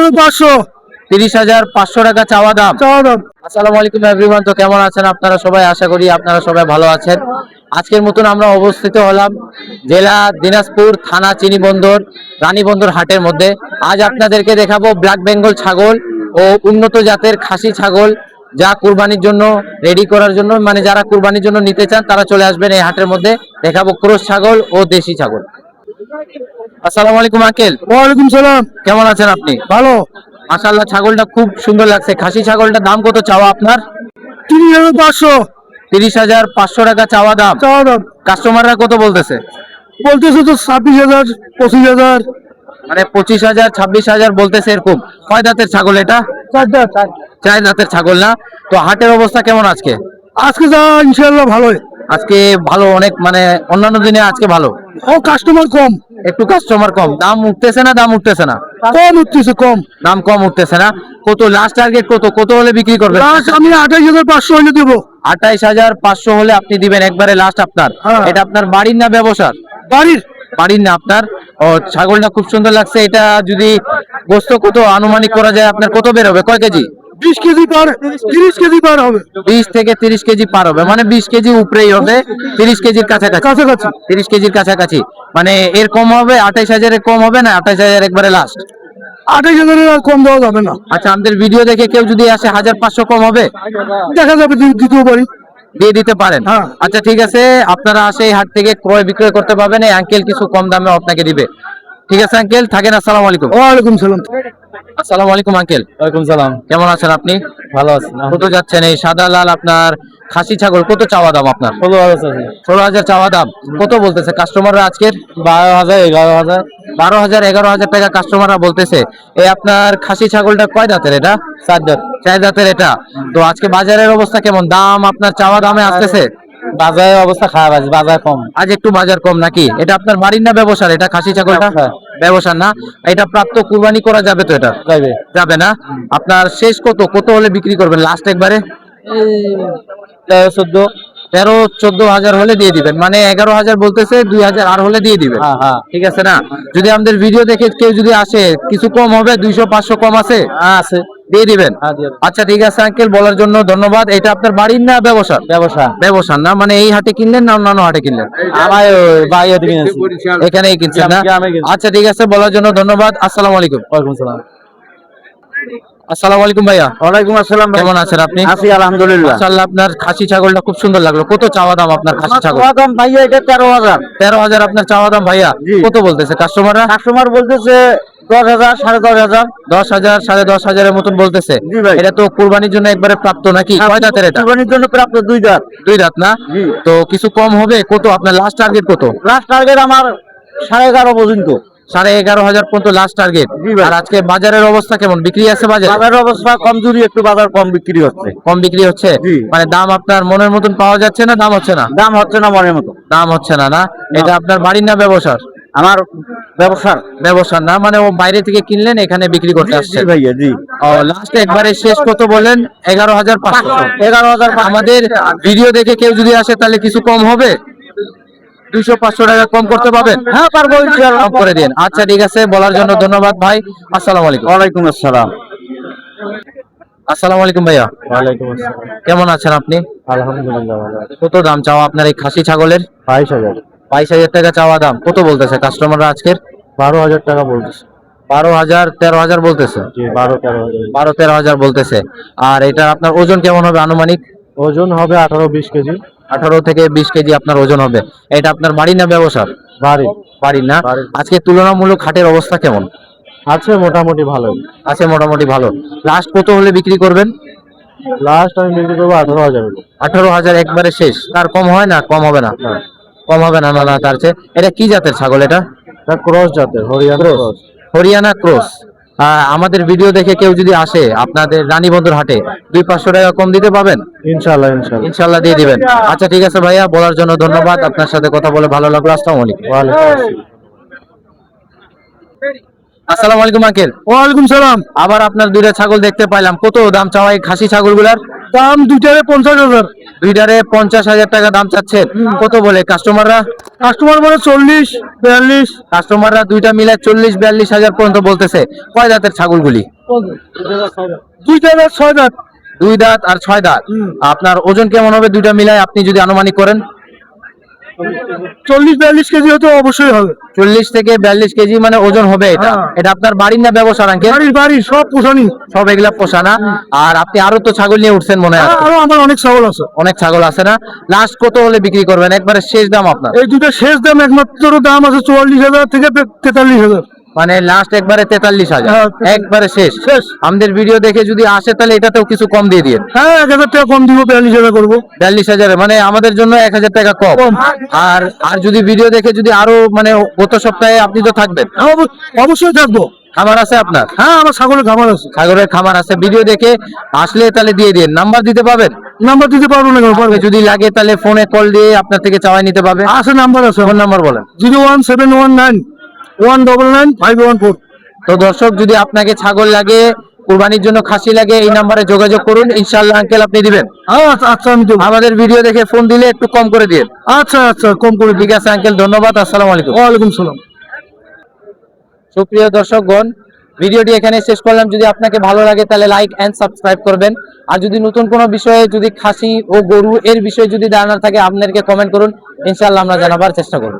30,500 30,500 টাকা চাওয়া দাম। আসসালামু আলাইকুম এভরিওয়ান, তো কেমন আছেন আপনারা সবাই? আশা করি আপনারা সবাই ভালো আছেন। আজকের মতন আমরা অবস্থিত হলাম জেলা দিনাজপুর, থানা চিনিবন্দর, রানীবন্দর হাটের মধ্যে। আজ আপনাদেরকে দেখাবো ব্ল্যাক বেঙ্গল ছাগল ও উন্নত জাতের খাসি ছাগল, যা কুরবানির জন্য রেডি করার জন্য, মানে যারা কুরবানির জন্য নিতে চান তারা চলে আসবেন এই হাটের মধ্যে। দেখাবো ক্রস ছাগল ও দেশি ছাগল। আসসালামু আলাইকুম আঙ্কেল। ওয়ালাইকুম সালাম। কেমন আছেন আপনি? ভালো। মাশাআল্লাহ, ছাগলটা খুব সুন্দর লাগছে। খাসি ছাগলটার দাম কত চাওয়া আপনার? 30,500 30,500 টাকা চাওয়া দাম। কাস্টমাররা কত বলতেছে? বলতেছে তো 26,000 25,000, মানে 25,000 26,000 বলতেছে এরকম। কয় দাঁতের ছাগল এটা? 4 দাঁত। 4 দাঁতের ছাগল না? তো হাটের অবস্থা কেমন আজকে? আজকে যা ইনশাআল্লাহ ভালোই। আজকে ভালো, অনেক, মানে অন্যান্য দিনে আজকে ভালো। ও কাস্টমার কম। একটু কাস্টমার কম। দাম উঠতেছে না? দাম উঠতেছে না? কম উঠতেছে, কম। দাম কম উঠতেছে না? কত লাস্ট টার্গেট? কত হলে বিক্রি করবেন? লাস্ট আমি 28,500 হলে দেবো। 28,500 হলে আপনি দিবেন একবারে লাস্ট আপনার? এটা আপনার বাড়ির না ব্যবসার? বাড়ির না আপনার। ও, ছাগলটা খুব সুন্দর লাগছে। এটা যদি গোস্ত কত আনুমানিক করা যায়, আপনার কত বের হবে? কয় কেজি? 20 কেজি পার, 30 কেজি পার হবে। 20 থেকে 30 কেজি পার হবে, মানে 20 কেজি উপরেই হবে। 30 কেজির কাছাকাছি। 30 কেজির কাছাকাছি। মানে এর কম হবে? 28,000 এর কম হবে না? 28,000 একবারে লাস্ট? 28,000 এর কম দেওয়া যাবে না। আচ্ছা, আমাদের ভিডিও দেখে কেউ যদি আসে 1,500 কম হবে? দেখা যাবে, দ্বিতীয় বাড়ি দিয়ে দিতে পারেন। আচ্ছা ঠিক আছে, আপনারা আসে এই হাট থেকে ক্রয় বিক্রয় করতে পারবেন। এই আঙ্কেল কিছু কম দামে আপনাকে দিবে। ঠিক আছে আঙ্কেল, থাকেন। আসসালামু আলাইকুম। ওয়ালাইকুম সালাম। আসসালামু আলাইকুম আঙ্কেল। ওয়ালাইকুম সালাম। কেমন আছেন আপনি? ভালো আছি। কত যাচ্ছেন এই সাদা লাল আপনার খাসি ছাগল? কত চাওয়া দাম আপনার? 16,000 চাওয়া দাম। কত বলতেছে কাস্টমাররা আজকের? 12,000 11,000 12,000 11,000 টাকা কাস্টমাররা বলতেছে। এই আপনার খাসি ছাগলটা কয় দাঁতের এটা? 4 দাঁত। 4 দাঁতের এটা। তো আজকে বাজারের অবস্থা কেমন? দাম আপনার চাওয়া দামে আসতেছে? বাজারের অবস্থা খারাপ আছে, বাজার কম। আজ একটু বাজার কম নাকি? এটা আপনার বাড়ির না ব্যবসার? এটা খাসি ছাগলটা ব্যবসার না? এটা প্রাপ্ত কুরবানি করা যাবে তো? এটা যাবে না? আপনার শেষ কত হলে বিক্রি করবেন লাস্ট একবারে? 13-14,000 হলে দিয়ে দিবেন, মানে 11,000 বলতেছে, 2,000 আর হলে দিয়ে দিবেন। ঠিক আছে না? যদি আমাদের ভিডিও দেখে কেউ যদি আসে, কিছু কম হবে? 200-500 কম আছে? আছে, দিয়ে দিবেন। আচ্ছা ঠিক আছে আঙ্কেল, বলার জন্য ধন্যবাদ। এটা আপনার বাড়ির না ব্যবসার? ব্যবসার না? মানে এই হাটে কিনলেন না অন্যান্য হাটে কিনলেন? এখানেই কিনছেন না? আচ্ছা ঠিক আছে, বলার জন্য ধন্যবাদ। আসসালামু আলাইকুম। আসসালামু আলাইকুম ভাইয়া। ওয়ালাইকুম আসসালাম। কেমন আছেন আপনি? আছি আলহামদুলিল্লাহ। মাশাআল্লাহ, আপনার খাসি ছাগলটা খুব সুন্দর লাগলো। কত চাওয়া দাম আপনার খাসি ছাগল? চাওয়া দাম ভাইয়া এটা 13,000। 13,000 আপনার চাওয়া দাম ভাইয়া? কত বলতেছে কাস্টমাররা? কাস্টমার বলতেছে 10,000 10,500। 10,000 10,500 এর মতন বলতেছে। এটা তো কুরবানির জন্য একবারে প্রাপ্ত নাকি? কয় দাঁতের এটা? কুরবানির জন্য প্রাপ্ত 2 দাঁত। 2 দাঁত না? তো কিছু কম হবে? কত আপনার লাস্ট টার্গেট? কত লাস্ট টার্গেট আমার 11.5 পর্যন্ত। 11,500 পর্যন্ত লাস্ট টার্গেট। আর আজকে বাজারের অবস্থা কেমন? বিক্রি আছে বাজারে? বাজারের অবস্থা কমজোরি, একটু বাজার কম বিক্রি হচ্ছে। কম বিক্রি হচ্ছে? মানে দাম আপনার মনের মতন পাওয়া যাচ্ছে না? দাম হচ্ছে না? দাম হচ্ছে না মনের মতো। দাম হচ্ছে না? না, এটা আপনার বাড়ির না ব্যবসার? আমার ব্যবসার না, মানে ও বাইরে থেকে কিনলেন, এখানে বিক্রি করতে আসছে ভাইয়া। ও, লাস্ট একবারে শেষ কত বলেন? 11,500। 11,000। আমাদের ভিডিও দেখে কেউ যদি আসে তাহলে কিছু কম হবে? 200-500 টাকা কম করতে পারবেন? হ্যাঁ পারবো ইনশাআল্লাহ। কম করে দিন। আচ্ছা ঠিক আছে, বলার জন্য ধন্যবাদ ভাই। আসসালামু আলাইকুম। ওয়ালাইকুম আসসালাম। আসসালামু আলাইকুম ভাইয়া। ওয়ালাইকুম আসসালাম। কেমন আছেন আপনি? আলহামদুলিল্লাহ ভালো আছি। কত দাম চাওয়া আপনার এই খাসি ছাগলের? 22,000। 22,000 টাকা চাওয়া দাম। কত বলতেছে কাস্টমাররা আজকের? 12,000 টাকা বলতেছে। 12,000 13,000 বলতেছে? 12-13,000 বলতেছে। আর এটা আপনার ওজন কেমন হবে আনুমানিক? ওজন হবে 18-20 কেজি। 18 থেকে 20 কেজি আপনার ওজন হবে। এটা আপনার বাড়ি না ব্যবসার? বাড়ি না? আজকে তুলনামূলক হাটের অবস্থা কেমন আছে? মোটামুটি ভালো আছে, মোটামুটি ভালো। লাস্ট কত হলে বিক্রি করবেন? লাস্ট আমি বিক্রি করবো 18,000। 18,000 একবারে শেষ? তার কম হয় না? কম হবে না? কম হবে না? না, তার চেয়ে। এটা কি জাতের ছাগল? এটা ক্রস জাতের, হরিয়ানা ক্রস। আমাদের ভিডিও দেখে কেউ যদি আসে আপনাদের রানীবন্দর হাটে, 200-500 টাকা কম দিতে পারবেন? ইনশাআল্লাহ দিয়ে দিবেন। আচ্ছা ঠিক আছে ভাইয়া, বলার জন্য ধন্যবাদ। আপনার সাথে কথা বলে ভালো লাগলো। আসসালামু আলাইকুম। আসসালামু আলাইকুম আঙ্কেল। ওয়ালাইকুম সালাম। আবার আপনার দুইটা ছাগল দেখতে পাইলাম। কত দাম চাওয়া এই খাসি ছাগলগুলার? দাম দুইটারে 50,000। দুইটারে 50,000 টাকা দাম চাচ্ছে। কত বলে কাস্টমাররা? কাস্টমার বলে 40-42। কাস্টমাররা দুইটা মিলে 40-42 হাজার পর্যন্ত বলতেছে। কয় দাঁতের ছাগলগুলি? দুইটা দাঁত 6 দাঁত। 2 দাঁত আর 6 দাঁত। আপনার ওজন কেমন হবে দুইটা মিলায় আপনি যদি আনুমানিক করেন? 40-42 কেজি হয়তো অবশ্যই হবে। 40 থেকে 42 কেজি মানে ওজন হবে এটা। হ্যাঁ। এটা আপনার বাড়ির না ব্যবসার আঙ্কেল? বাড়ির সব পোষানি। সব এগুলা পোষানা। আর আপনি আরো তো ছাগল নিয়ে উঠছেন মনে হয়? আরো আমার অনেক ছাগল আছে। অনেক ছাগল আছে না? লাস্ট কত হলে বিক্রি করবেন? একবারে শেষ দাম আপনার? এই দুটো শেষ দাম, একমাত্র দাম আছে 44,000 থেকে 43,000। মানে লাস্ট একবারে 43,000 হ্যাঁ, একবারে শেষ। শেষ। আমাদের ভিডিও দেখে যদি আসে তাহলে এটাতেও কিছু কম দিয়ে দিন। হ্যাঁ, 1,000 টাকা কম দিব, 42,000 করবো। 42,000 মানে আমাদের জন্য 1,000 টাকা কম। কম। আর আর যদি ভিডিও দেখে যদি আরো মানে গত সপ্তাহে আপনি তো থাকবেন, হ্যাঁ, অবশ্যই থাকবো। খামার আছে আপনার? হ্যাঁ, আমার ছাগলের খামার আছে। ছাগলের খামার আছে, ভিডিও দেখে আসলে তাহলে দিয়ে দিন। নাম্বার দিতে পারবেন? নাম্বার দিতে পারবো না, পারবো। যদি লাগে তাহলে ফোনে কল দিয়ে আপনার থেকে চাওয়াই নিতে পারবে। আছে, নাম্বার আছে। ফোন নাম্বার বলেন। 01719 199 514। তো দর্শক, যদি আপনাকে ছাগল লাগে, কুরবানির জন্য খাসি লাগে, এই নাম্বারে যোগাযোগ করুন, ইনশাআল্লাহ আঙ্কেল আপনি দিবেন। আচ্ছা, আমি দেবো। আমাদের ভিডিও দেখে ফোন দিলে একটু কম করে দিন। আচ্ছা, কম করে দিই। ঠিক আছে আঙ্কেল, ধন্যবাদ। আসসালামু আলাইকুম। ওয়ালাইকুম সালাম। সুপ্রিয় দর্শকগণ, ভিডিওটি এখানে শেষ করলাম। যদি আপনাকে ভালো লাগে তাহলে লাইক এন্ড সাবস্ক্রাইব করবেন। আর যদি নতুন কোনো বিষয়ে, যদি খাসি ও গরু এর বিষয়ে যদি ধারণা থাকে, আপনাদেরকে কমেন্ট করুন, ইনশাআল্লাহ আমরা জানাবার চেষ্টা করব।